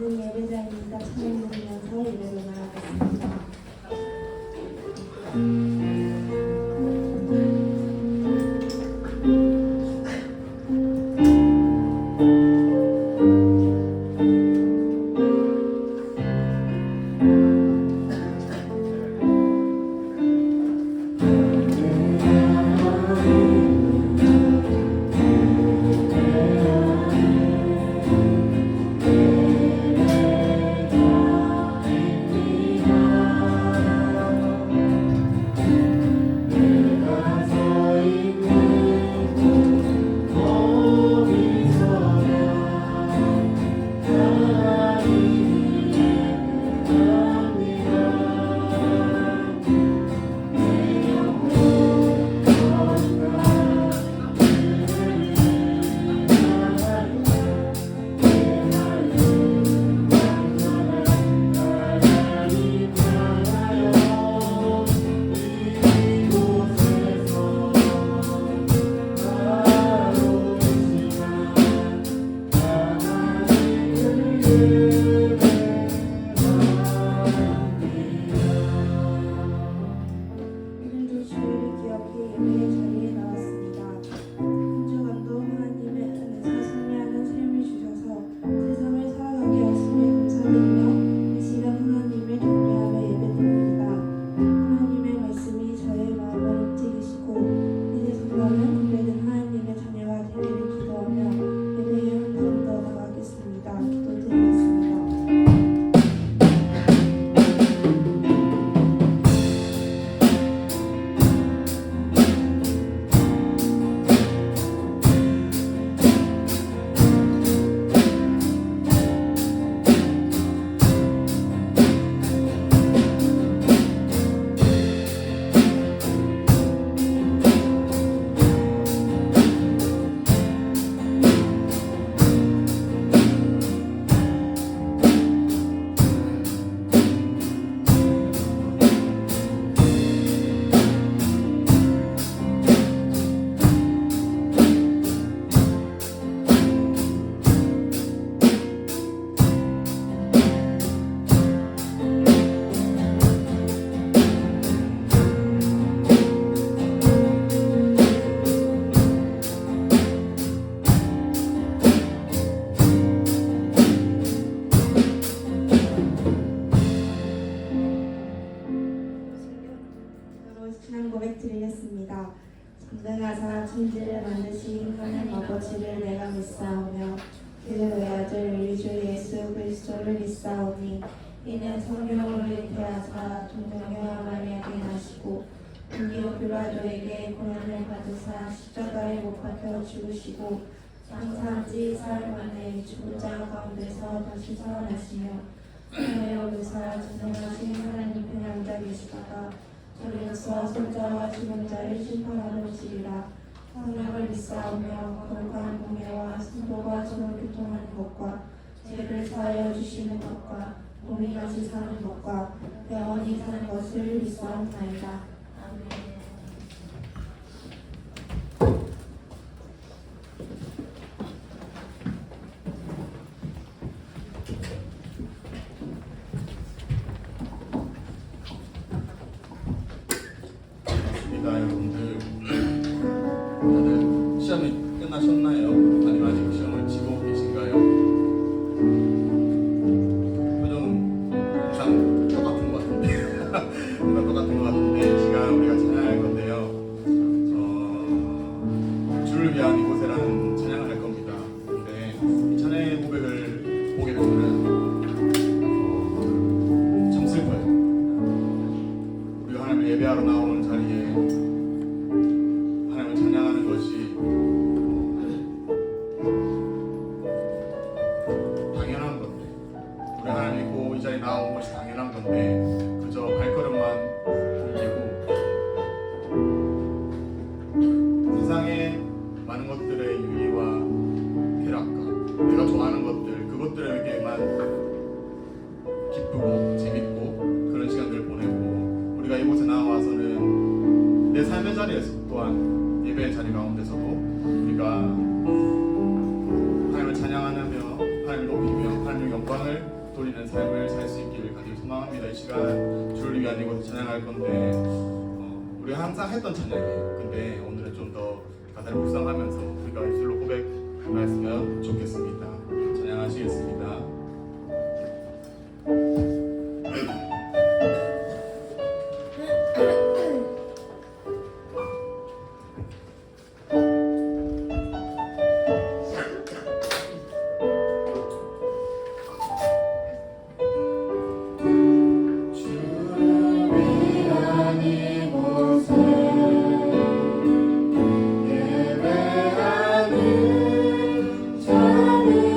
모든 예배자입니다. 찬양 드리면서 예배로 나아가겠습니다. 신앙 고백 드리겠습니다. 전능하사 천지를 만드신 하나님 아버지를 내가 믿사오며 그의 외아들 우리 주 예수 그리스도를 믿사오니 이는 성령으로 잉태하사 동정녀와 마리아에게 나시고 본디오 빌라도에게 고난을 받으사 십자가에 못 박혀 죽으시고 장사한 지 사흘 만에 죽은 자 가운데서 다시 살아나시며 하늘에 오르사 전능하신 하나님 편에 계시다가 저리로서 손자와 죽은 자를 심판하러 오시리라. 성령을 믿사오며 거룩한 공예와 성도가 서로 교통하는 것과 죄를 사하여 주시는 것과 몸이 다시 사는 것과 영원히 사는 것을 믿사옵나이다. 아멘. 여러분들 다들 시험이 끝나셨나요? 아니면 아직 시험을 치고 계신가요? 표정은 항상 똑같은 것 같은데 항상 똑같은 것 같은데 시간 우리가 찬양할 건데요. 주를 위한 이곳에라는 찬양을 할 겁니다. 근데 이 찬양의 고백을 보게 되면 참 슬퍼요. 우리가 하나님을 예배하러 나오는 자리에 하나님을 찬양하는 것이 당연한 건데, 우리 하나님 있고 이 자리에 나온 것이 당연한 건데 그저 발걸음만 옮기고 세상의 많은 것들의 유의와 쾌락과 내가 좋아하는 것들, 그것들에게만 기쁘고 재밌고 그런 시간들을 보내고, 우리가 이곳에 나와서는 내 삶의 자리에서 또한 예배의 자리 가운데서도 우리가 하나님을 찬양하며 하나님을 높이며 하나님의 영광을 돌리는 삶을 살 수 있기를 간절히 소망합니다. 이 시간 주를 위한 이곳에 찬양할 건데 우리가 항상 했던 찬양이에요. 근데 오늘은 좀 더 가사를 묵상하면서 우리가 입술로 고백하였으면 좋겠습니다. 찬양하시겠습니다. 예배하는 자는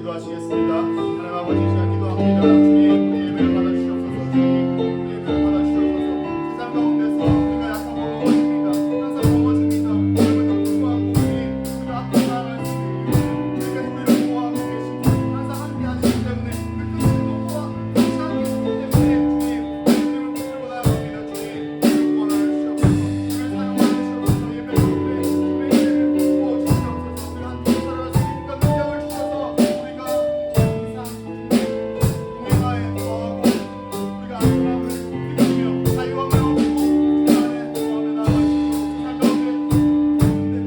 기도하시겠습니다. 하나님 아버지 이 시간 기도합니다. 주님 우리 예배를 받아주시옵소서. 주님 우리 예배를 받아주시옵소서. 세상 가운데서 우리가 약간 넘어집니다. 항상 넘어집니다. 그럼에도 불구하고 우리가 앞으로 나아갈 수 있는 우리가 힘을 모아하고 계시고 항상 함께 하시기 때문에 그 끝을 모아 같이 함께 있기 때문에 주님 주님을 붙들고 나아갑니다. 주님 주님 원하시옵소서. 우리를 사용하시옵소서. 예배 가운데 우리의 예배를 부어주시옵소서. 우리가 함께 살아갈 수 있는 능력을 주셔서 우리가 항상 동행하에 더하고 우리가 안전함을 느끼며 자유함을 얻고 주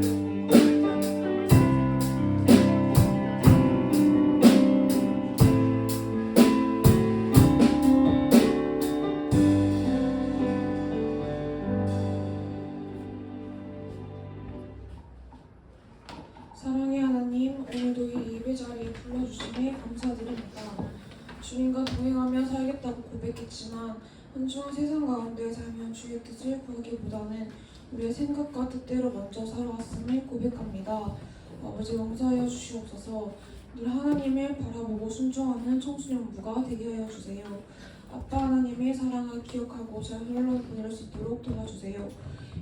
안에 거하며 나아가시고 세상 가운데 사랑의 하나님, 오늘도 이 예배 자리에 불러주심에 감사드립니다. 주님과 동행하며 살겠다고 고백했지만 한중한 세상 가운데 살면 주의 뜻을 구하기보다는 우리의 생각과 뜻대로 먼저 살아왔음을 고백합니다. 아버지 용서하여 주시옵소서. 늘 하나님을 바라보고 순종하는 청소년부가 되게 하여 주세요. 아빠 하나님의 사랑을 기억하고 잘 흘러보낼 수 있도록 도와주세요.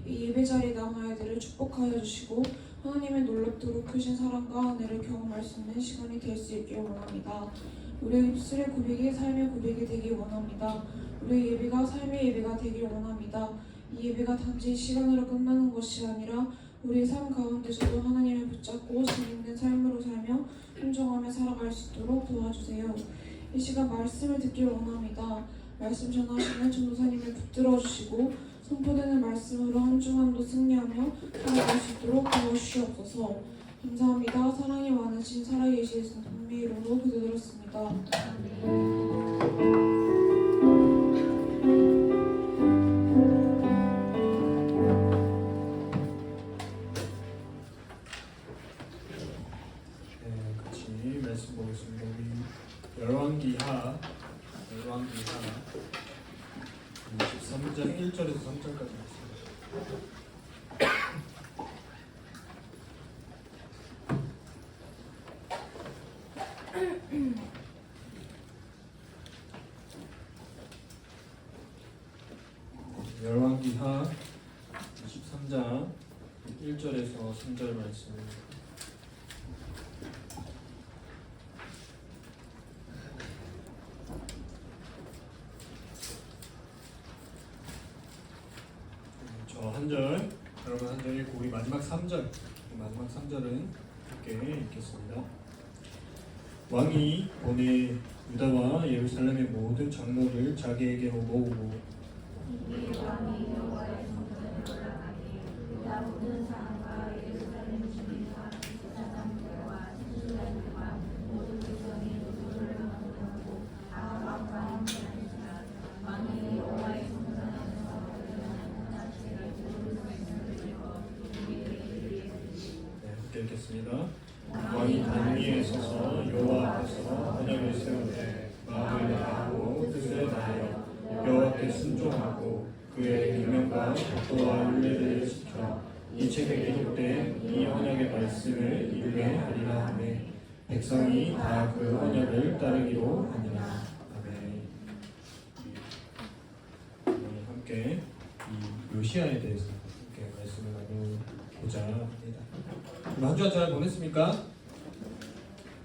이 예배 자리에 남은 아이들을 축복하여 주시고 하나님의 놀랍도록 크신 사랑과 은혜를 경험할 수 있는 시간이 될 수 있길 원합니다. 우리의 입술의 고백이 삶의 고백이 되길 원합니다. 우리의 예배가 삶의 예배가 되길 원합니다. 이 예배가 단지 시간으로 끝나는 것이 아니라 우리의 삶 가운데서도 하나님을 붙잡고 재밌는 삶으로 살며 순종하며 살아갈 수 있도록 도와주세요. 이 시간 말씀을 듣길 원합니다. 말씀 전하시는 전도사님을 붙들어 주시고 선포되는 말씀으로 한 주간도 승리하며 살아갈 수 있도록 도와주시옵소서. 감사합니다. 사랑이 많으신 살아계신 동미 이름으로 기도드렸습니다. 같이 말씀 보겠습니다. 우리 열왕기하 23장 1절에서 3절까지 말씀. 열왕기하 23장 1절에서 3절 말씀입니다. 한 절, 여러분 한 절 읽고 우리 마지막 3절, 마지막 3절은 함께 읽겠습니다. 왕이 보내 유다와 예루살렘의 모든 장로를 자기에게로 모으고 읽겠습니다. 왕이 단 위에 서서 여호와 앞에서 언약을 세우되 마음을 다하고 뜻을 다하여 여호와께 순종하고 그의 계명과 법도와 율례를 지켜 이 책에 기록된 이 언약의 말씀을 이루게 하리라 하매 백성이 다 그 언약을 따르기로 하니라. 아멘. 오늘 함께 이 요시아에 대해서 함께 말씀을 나누고자 합니다. 한 주간 잘 보냈습니까?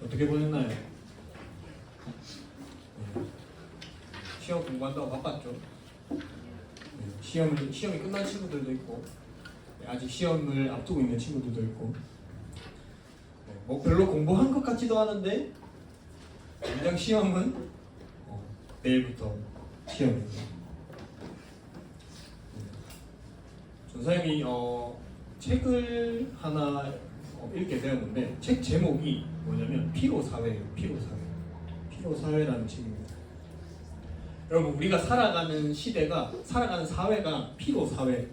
어떻게 보냈나요? 시험 공부한다고 바빴죠. 시험이 끝난 친구들도 있고 아직 시험을 앞두고 있는 친구들도 있고 뭐 별로 공부한 것 같지도 않은데 당장 시험은 내일부터 시험입니다. 전사님이 책을 하나 읽게 되었는데 책 제목이 뭐냐면 피로사회예요. 피로사회라는 책입니다. 여러분 우리가 살아가는 시대가 살아가는 사회가 피로사회예요.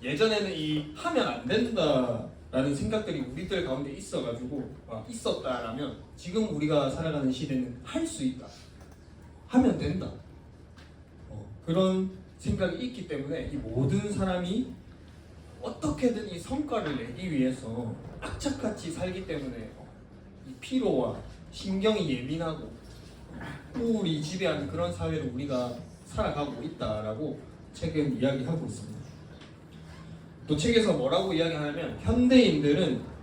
예전에는 이 하면 안 된다라는 생각들이 우리들 가운데 있어가지고 있었다라면 지금 우리가 살아가는 시대는 할 수 있다. 하면 된다. 그런 생각이 있기 때문에 이 모든 사람이 어떻게든 이 성과를 내기 위해서 악착같이 살기 때문에 이 피로와 신경이 예민하고 우울이 지배하는 그런 사회로 우리가 살아가고 있다라고 책은 이야기하고 있습니다. 또 책에서 뭐라고 이야기하냐면 현대인들은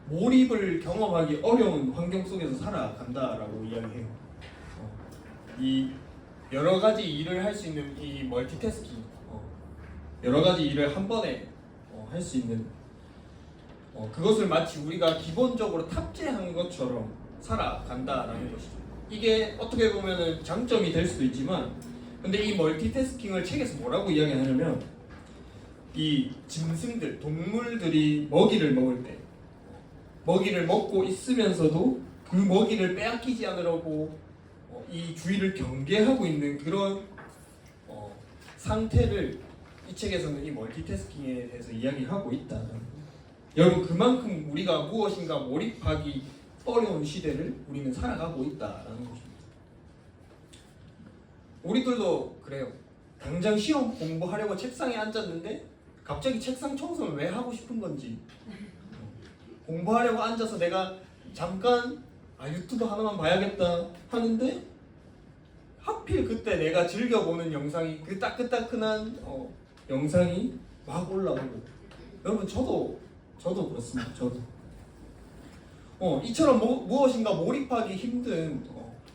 몰입을 경험하기 어려운 환경 속에서 살아간다라고 이야기해요. 이 여러 가지 일을 할 수 있는 이 멀티태스킹, 여러 가지 일을 한 번에 할 수 있는 그것을 마치 우리가 기본적으로 탑재한 것처럼 살아간다라는 것이죠. 이게 어떻게 보면은 장점이 될 수도 있지만, 근데 이 멀티태스킹을 책에서 뭐라고 이야기하냐면 이 짐승들, 동물들이 먹이를 먹을 때 먹이를 먹고 있으면서도 그 먹이를 빼앗기지 않으려고 이 주위를 경계하고 있는 그런 상태를 이 책에서는 이 멀티태스킹에 대해서 이야기하고 있다. 여러분, 그만큼 우리가 무엇인가 몰입하기 어려운 시대를 우리는 살아가고 있다라는 것입니다. 우리들도 그래요. 당장 시험 공부하려고 책상에 앉았는데 갑자기 책상 청소를 왜 하고 싶은 건지, 공부하려고 앉아서 내가 잠깐 유튜브 하나만 봐야겠다 하는데 하필 그때 내가 즐겨보는 영상이 그 따끈따끈한 영상이 막 올라오고, 여러분 저도 그렇습니다. 저도 이처럼 무엇인가 몰입하기 힘든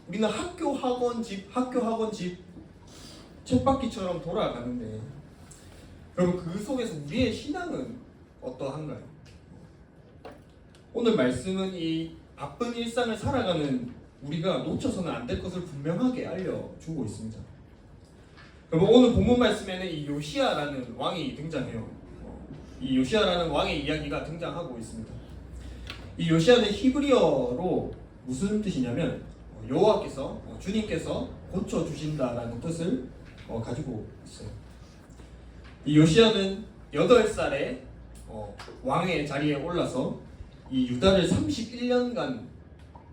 우리는 학교 학원 집 쳇바퀴처럼 돌아가는데, 여러분 그 속에서 우리의 신앙은 어떠한가요? 오늘 말씀은 이 바쁜 일상을 살아가는 우리가 놓쳐서는 안 될 것을 분명하게 알려주고 있습니다. 여러분, 오늘 본문 말씀에는 이 요시야라는 왕이 등장해요. 이 요시야라는 왕의 이야기가 등장하고 있습니다. 이 요시야는 히브리어로 무슨 뜻이냐면 여호와께서, 주님께서 고쳐주신다라는 뜻을 가지고 있어요. 이 요시야는 8살에 왕의 자리에 올라서 이 유다를 31년간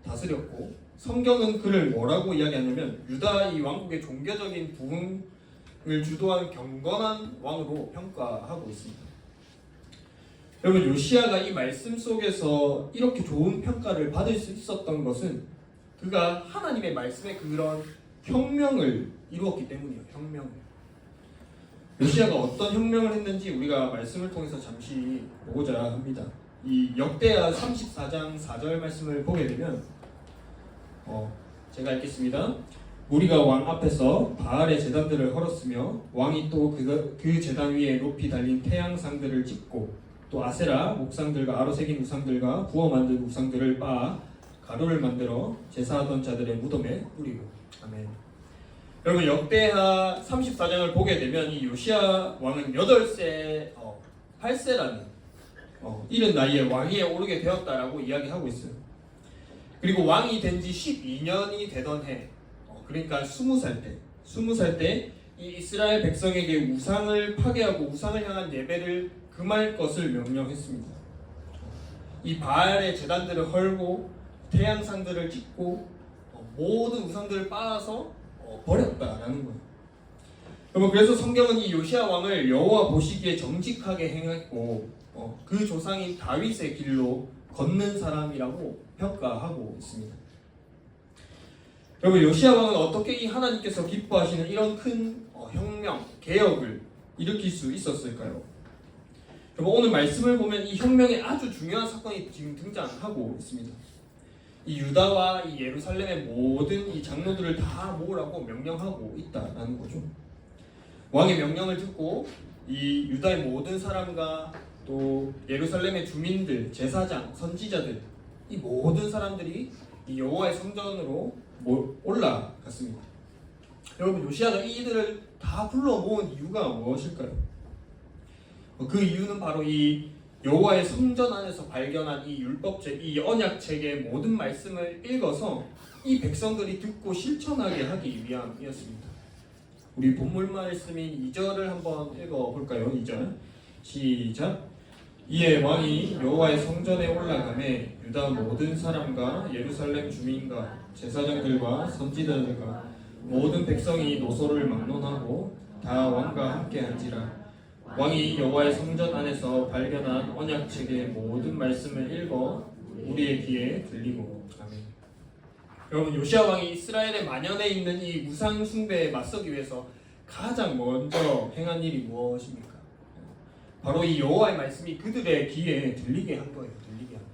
다스렸고, 성경은 그를 뭐라고 이야기하냐면 유다 이 왕국의 종교적인 부흥을 주도한 경건한 왕으로 평가하고 있습니다. 여러분, 요시야가 이 말씀 속에서 이렇게 좋은 평가를 받을 수 있었던 것은 그가 하나님의 말씀에 그런 혁명을 이루었기 때문이에요. 혁명을. 요시야가 어떤 혁명을 했는지 우리가 말씀을 통해서 잠시 보고자 합니다. 이 역대하 34장 4절 말씀을 보게 되면 제가 읽겠습니다. 무리가 왕 앞에서 바알의 제단들을 헐었으며 왕이 또 그 제단 위에 높이 달린 태양상들을 찍고 또 아세라 목상들과 아로 새긴 우상들과 부어 만든 우상들을 빻아 가루를 만들어 제사하던 자들의 무덤에 뿌리고. 아멘. 여러분, 역대하 34장을 보게 되면 이 요시야 왕은 8세 8세라는 이른 나이에 왕위에 오르게 되었다라고 이야기하고 있어요. 그리고 왕이 된 지 12년이 되던 해, 그러니까 20살 때 이 이스라엘 백성에게 우상을 파괴하고 우상을 향한 예배를 금할 것을 명령했습니다. 이 바알의 제단들을 헐고 태양상들을 찍고 모든 우상들을 빻아서 버렸다라는 거예요. 여러분, 그래서 성경은 이 요시야 왕을 여호와 보시기에 정직하게 행했고 그 조상인 다윗의 길로 걷는 사람이라고 평가하고 있습니다. 여러분, 요시야 왕은 어떻게 이 하나님께서 기뻐하시는 이런 큰 혁명, 개혁을 일으킬 수 있었을까요? 여러분, 오늘 말씀을 보면 이 혁명에 아주 중요한 사건이 지금 등장하고 있습니다. 이 유다와 이 예루살렘의 모든 이 장로들을 다 모으라고 명령하고 있다라는 거죠. 왕의 명령을 듣고 이 유다의 모든 사람과 또 예루살렘의 주민들, 제사장, 선지자들, 이 모든 사람들이 이 여호와의 성전으로 올라갔습니다. 여러분, 요시야가 이들을 다 불러 모은 이유가 무엇일까요? 그 이유는 바로 이 여호와의 성전 안에서 발견한 이 율법책, 이 언약책의 모든 말씀을 읽어서 이 백성들이 듣고 실천하게 하기 위함이었습니다. 우리 본문 말씀인 2절을 한번 읽어볼까요? 2절 시작. 이에 왕이 여호와의 성전에 올라가매 유다 모든 사람과 예루살렘 주민과 제사장들과 선지자들과 모든 백성이 노소를 막론하고 다 왕과 함께한지라. 왕이 여호와의 성전 안에서 발견한 언약책의 모든 말씀을 읽어 우리의 귀에 들리고. 아멘. 여러분, 요시야 왕이 이스라엘에 만연해 있는 이 우상 숭배에 맞서기 위해서 가장 먼저 행한 일이 무엇입니까? 바로 이 여호와의 말씀이 그들의 귀에 들리게 한 거예요. 들리게 한 거예요.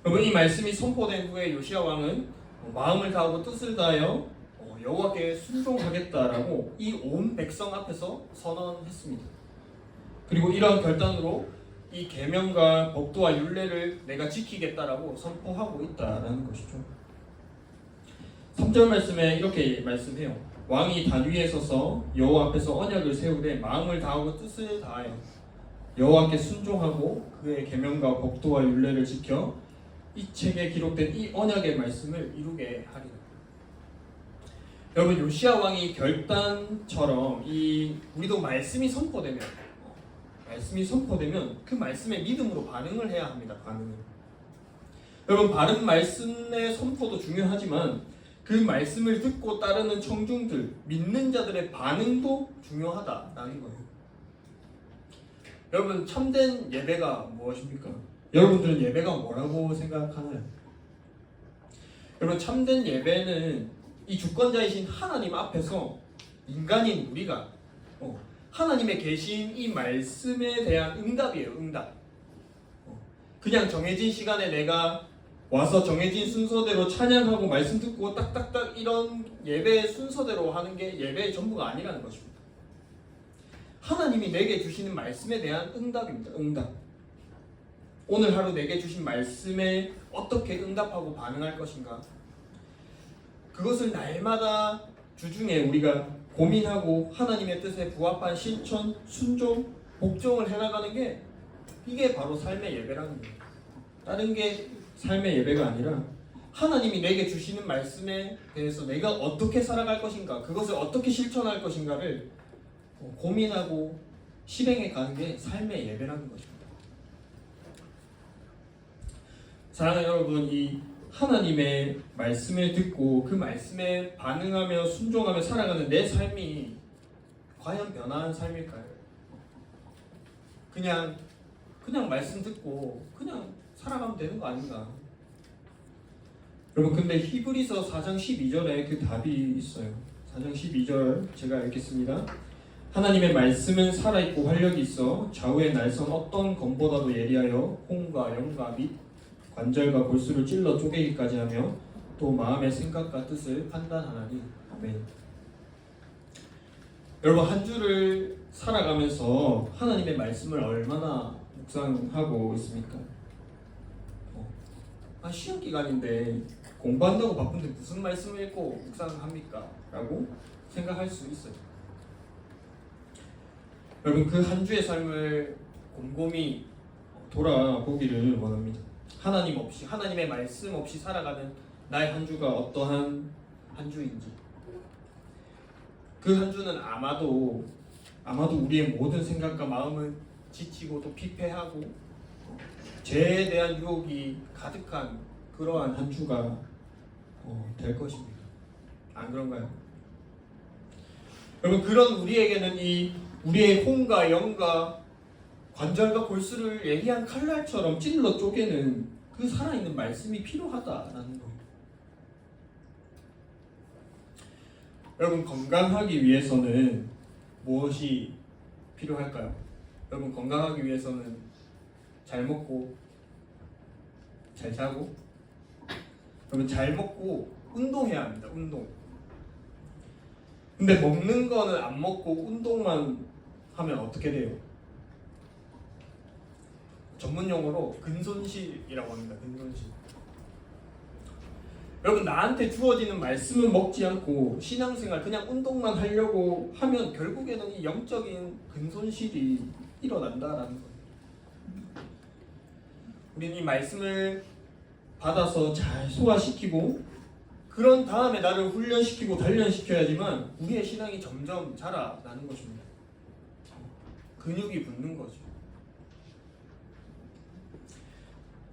여러분, 이 말씀이 선포된 후에 요시야 왕은 마음을 다하고 뜻을 다하여 여호와께 순종하겠다라고 이 온 백성 앞에서 선언했습니다. 그리고 이러한 결단으로 이 계명과 법도와 율례를 내가 지키겠다라고 선포하고 있다라는 것이죠. 3절 말씀에 이렇게 말씀해요. 왕이 단 위에 서서 여호와 앞에서 언약을 세우되 마음을 다하고 뜻을 다하여 여호와께 순종하고 그의 계명과 법도와 율례를 지켜 이 책에 기록된 이 언약의 말씀을 이루게 하리라. 여러분, 요시야 왕이 결단처럼 우리도 말씀이 선포되면 그 말씀에 믿음으로 반응을 해야 합니다. 반응을. 여러분, 바른 말씀의 선포도 중요하지만 그 말씀을 듣고 따르는 청중들, 믿는 자들의 반응도 중요하다라는 거예요. 여러분, 참된 예배가 무엇입니까? 여러분들은 예배가 뭐라고 생각하나요? 여러분, 참된 예배는 이 주권자이신 하나님 앞에서 인간인 우리가 하나님의 계신 이 말씀에 대한 응답이에요. 응답. 그냥 정해진 시간에 내가 와서 정해진 순서대로 찬양하고 말씀 듣고 딱딱딱 이런 예배의 순서대로 하는 게 예배의 전부가 아니라는 것입니다. 하나님이 내게 주시는 말씀에 대한 응답입니다. 응답. 오늘 하루 내게 주신 말씀에 어떻게 응답하고 반응할 것인가? 그것을 날마다 주중에 우리가 고민하고 하나님의 뜻에 부합한 실천, 순종, 복종을 해나가는 게 이게 바로 삶의 예배라는 거예요. 다른 게 삶의 예배가 아니라 하나님이 내게 주시는 말씀에 대해서 내가 어떻게 살아갈 것인가, 그것을 어떻게 실천할 것인가를 고민하고 실행해 가는 게 삶의 예배라는 것입니다. 사랑하는 여러분, 이 하나님의 말씀을 듣고 그 말씀에 반응하며 순종하며 살아가는 내 삶이 과연 변화한 삶일까요? 그냥 말씀 듣고 그냥 살아가면 되는 거 아닌가? 여러분, 근데 히브리서 4장 12절에 그 답이 있어요. 4장 12절 제가 읽겠습니다. 하나님의 말씀은 살아있고 활력이 있어 좌우의 날선 어떤 검보다도 예리하여 홍과 영과 및 관절과 골수를 찔러 쪼개기까지 하며 또 마음의 생각과 뜻을 판단하나니. 아멘. 여러분, 한 주를 살아가면서 하나님의 말씀을 얼마나 묵상하고 있습니까? 시험 기간인데 공부한다고 바쁜데 무슨 말씀을 읽고 묵상합니까? 라고 생각할 수 있어요. 여러분, 그 한 주의 삶을 곰곰이 돌아보기를 원합니다. 하나님 없이, 하나님의 말씀 없이 살아가는 나의 한 주가 어떠한 한 주인지, 그 한 주는 아마도 우리의 모든 생각과 마음을 지치고 또 피폐하고 죄에 대한 유혹이 가득한 그러한 한 주가 될 것입니다. 안 그런가요? 여러분, 그런 우리에게는 이 우리의 혼과 영과 관절과 골수를 예리한 칼날처럼 찔러 쪼개는 그 살아있는 말씀이 필요하다라는 거예요. 여러분, 건강하기 위해서는 무엇이 필요할까요? 여러분, 건강하기 위해서는 잘 먹고 잘 자고, 여러분, 잘 먹고 운동해야 합니다. 운동. 근데 먹는 거는 안 먹고 운동만 하면 어떻게 돼요? 전문 용어로 근손실이라고 합니다. 근손실. 여러분, 나한테 주어지는 말씀은 먹지 않고 신앙생활 그냥 운동만 하려고 하면 결국에는 이 영적인 근손실이 일어난다라는 거예요. 우리는 이 말씀을 받아서 잘 소화시키고 그런 다음에 나를 훈련시키고 단련시켜야지만 우리의 신앙이 점점 자라나는 것입니다. 근육이 붙는 거죠.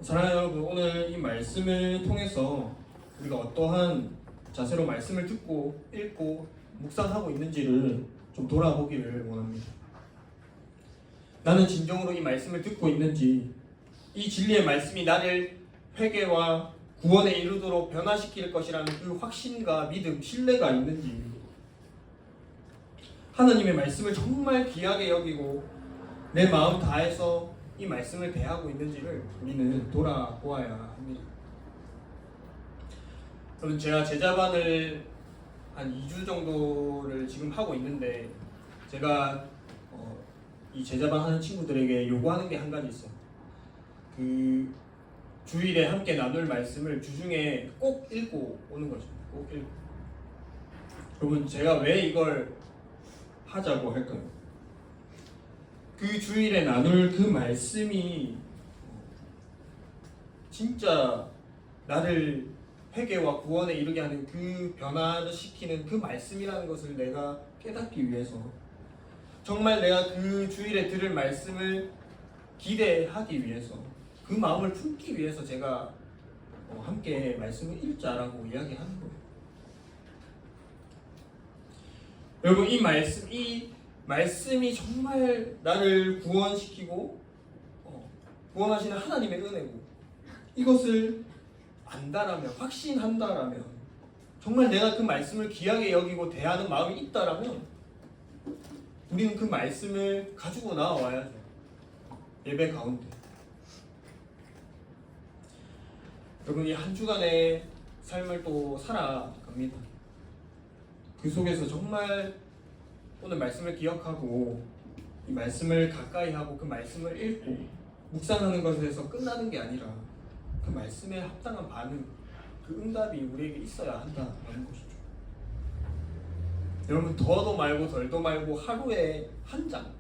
사랑하는 여러분, 오늘 이 말씀을 통해서 우리가 어떠한 자세로 말씀을 듣고 읽고 묵상하고 있는지를 좀 돌아보기를 원합니다. 나는 진정으로 이 말씀을 듣고 있는지, 이 진리의 말씀이 나를 회개와 구원에 이르도록 변화시킬 것이라는 그 확신과 믿음, 신뢰가 있는지, 하나님의 말씀을 정말 귀하게 여기고 내 마음 다해서 이 말씀을 대하고 있는지를 우리는 돌아보아야 합니다. 여러분, 제가 제자반을 한 2주 정도를 지금 하고 있는데, 제가 이 제자반 하는 친구들에게 요구하는 게 한 가지 있어요. 그 주일에 함께 나눌 말씀을 주중에 꼭 읽고 오는 것입니다. 꼭 읽고. 여러분, 제가 왜 이걸 하자고 할까요? 그 주일에 나눌 그 말씀이 진짜 나를 회개와 구원에 이르게 하는 그 변화를 시키는 그 말씀이라는 것을 내가 깨닫기 위해서, 정말 내가 그 주일에 들을 말씀을 기대하기 위해서, 그 마음을 품기 위해서 제가 함께 말씀을 읽자라고 이야기하는 거예요. 여러분, 이 말씀이 정말 나를 구원시키고 구원하시는 하나님의 은혜고, 이것을 안다라면, 확신한다라면, 정말 내가 그 말씀을 귀하게 여기고 대하는 마음이 있다라면 우리는 그 말씀을 가지고 나와야죠. 예배 가운데. 여러분이 한 주간의 삶을 또 살아갑니다. 그 속에서 정말 오늘 말씀을 기억하고 이 말씀을 가까이 하고 그 말씀을 읽고 묵상하는 것에서 끝나는 게 아니라 그 말씀에 합당한 반응, 그 응답이 우리에게 있어야 한다는 것이죠. 여러분, 더도 말고 덜도 말고 하루에 한 장.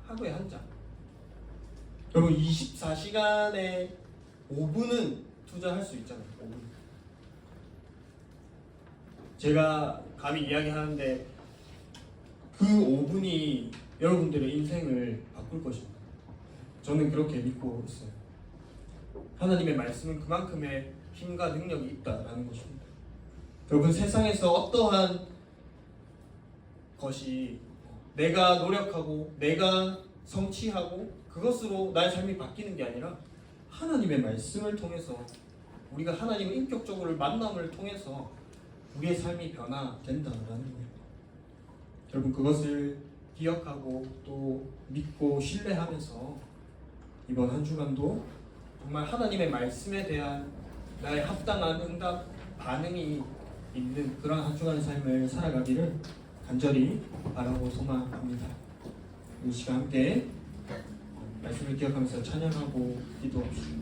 여러분, 24시간에 5분은 투자할 수 있잖아요. 5분. 제가 감히 이야기하는데 그 5분이 여러분들의 인생을 바꿀 것입니다. 저는 그렇게 믿고 있어요. 하나님의 말씀은 그만큼의 힘과 능력이 있다라는 것입니다. 여러분, 세상에서 어떠한 것이 내가 노력하고 내가 성취하고 그것으로 나의 삶이 바뀌는 게 아니라 하나님의 말씀을 통해서, 우리가 하나님을 인격적으로 만남을 통해서 우리의 삶이 변화된다라는 거예요. 여러분, 그것을 기억하고 또 믿고 신뢰하면서 이번 한 주간도 정말 하나님의 말씀에 대한 나의 합당한 응답, 반응이 있는 그런 한 주간의 삶을 살아가기를 간절히 바라고 소망합니다. 이 시간 함께 말씀을 기억하면서 찬양하고 기도합시다.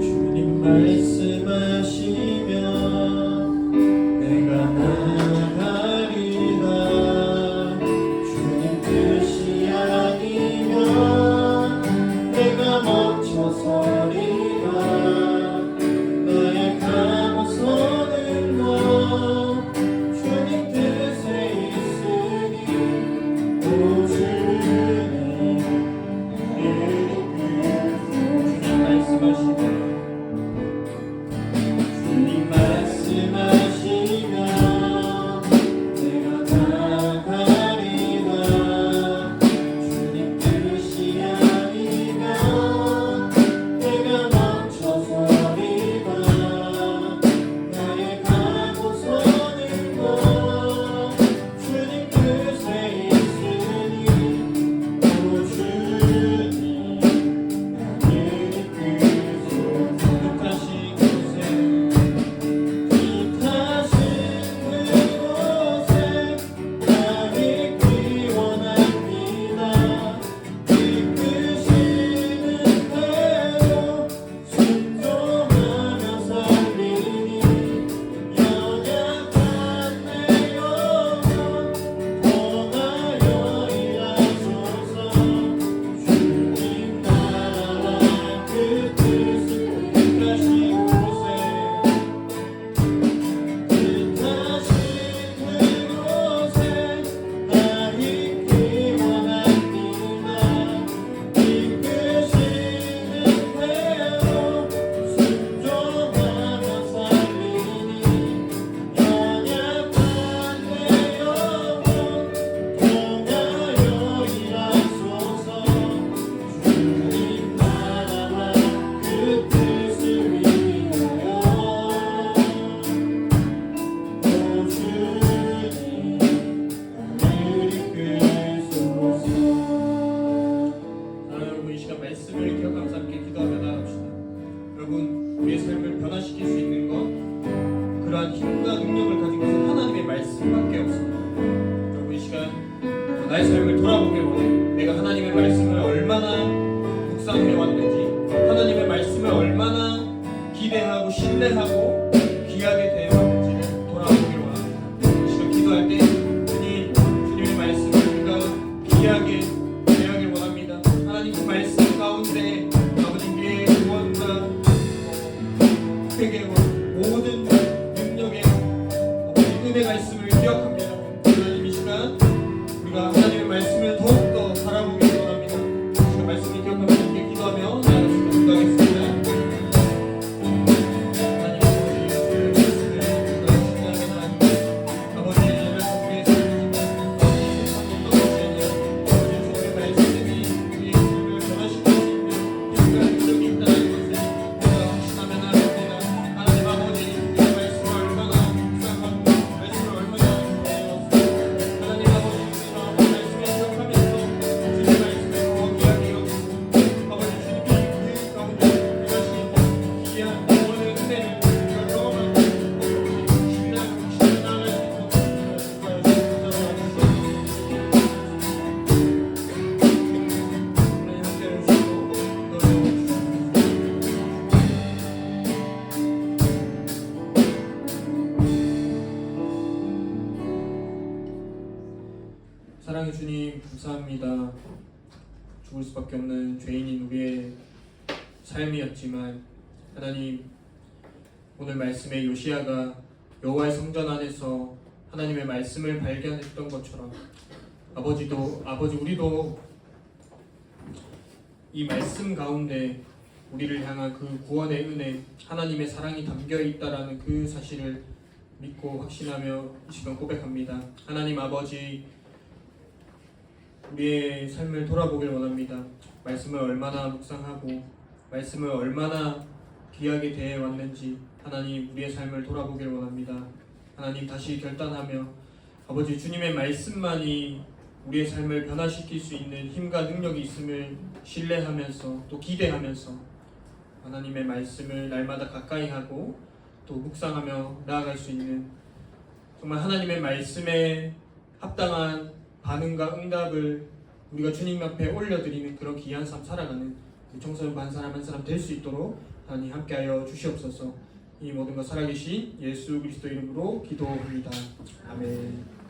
주님 말씀하시면 내가 나가리라. 주님 뜻이 아니면 내가 멈춰서리라. 나의 감서는 너 주님 뜻에 있으니 오 주님 주님 말씀하시면 내가 나가리라. 주님 뜻이 아니면 내가 여러분 우리의 삶을 변화시킬 수 있는 것 그러한 힘과 능력을 가진 것은 하나님의 말씀밖에 없습니다. 여러분 이 시간 나의 삶을 돌아보길 원해. 내가 하나님의 말씀을 얼마나 묵상해 왔는지, 하나님의 말씀을 얼마나 기대하고 신뢰하고 귀하게 대해 왔는지를 돌아보길 원합니다. 이 시간 기도할 때 주님의 말씀을 우리가 귀하게 대하길 원합니다. 하나님 그 말씀 가운데 아버지 우리의 구원과 회개와 모든 능력의 은혜가 있음을 기억합니다. 하나님 이 시간 우리가 하나님의 말씀을 더욱더 바라보길 원합니다. 그 말씀을 기억하면서 함께 기도하며 나아가겠습니다. 기도하겠습니다. 하나님 아버지 그 말씀을 우리가 신뢰하게 하나님 아버지 이래서 우리의 삶을 세상에 떠나시느냐 아버지 주님의 말씀이 우리의 삶을 변화시킬 수 있는 힘과 능력이 있다는 것을 우리가 확신하며 나아갑니다. 하나님 아버지 이 말씀을 얼마나 묵상하고 말씀을 얼마나 하나님 아버지 우리가 말씀을 기억하면서 주님의 말씀을 더 귀하게 여기고 아버지 주님이 그 가운데 하신 귀한 구원의 은혜를 우리가 경험하고 신뢰하고 나아갈 수 있도록 하여 주시옵소서. 하나님 함께 해주시고 기도해 주시옵소서. 사랑의 주님 감사합니다. 죽을 수밖에 없는 죄인인 우리의 삶이었지만 하나님 오늘 말씀에 요시야가 여호와의 성전 안에서 하나님의 말씀을 발견했던 것처럼 아버지 우리도 이 말씀 가운데 우리를 향한 그 구원의 은혜 하나님의 사랑이 담겨 있다라는 그 사실을 믿고 확신하며 이 시간 고백합니다. 하나님 아버지 우리의 삶을 돌아보길 원합니다. 말씀을 얼마나 묵상하고 말씀을 얼마나 귀하게 대해 왔는지 하나님 우리의 삶을 돌아보길 원합니다. 하나님 다시 결단하며 아버지 주님의 말씀만이 우리의 삶을 변화시킬 수 있는 힘과 능력이 있음을 신뢰하면서 또 기대하면서 하나님의 말씀을 날마다 가까이 하고 또 묵상하며 나아갈 수 있는 정말 하나님의 말씀에 합당한 반응과 응답을 우리가 주님 앞에 올려드리는 그런 귀한 삶 살아가는 그 청소년 한 사람 한 사람 될 수 있도록 하나님 함께하여 주시옵소서. 이 모든 것 살아계신 예수 그리스도 이름으로 기도합니다. 아멘.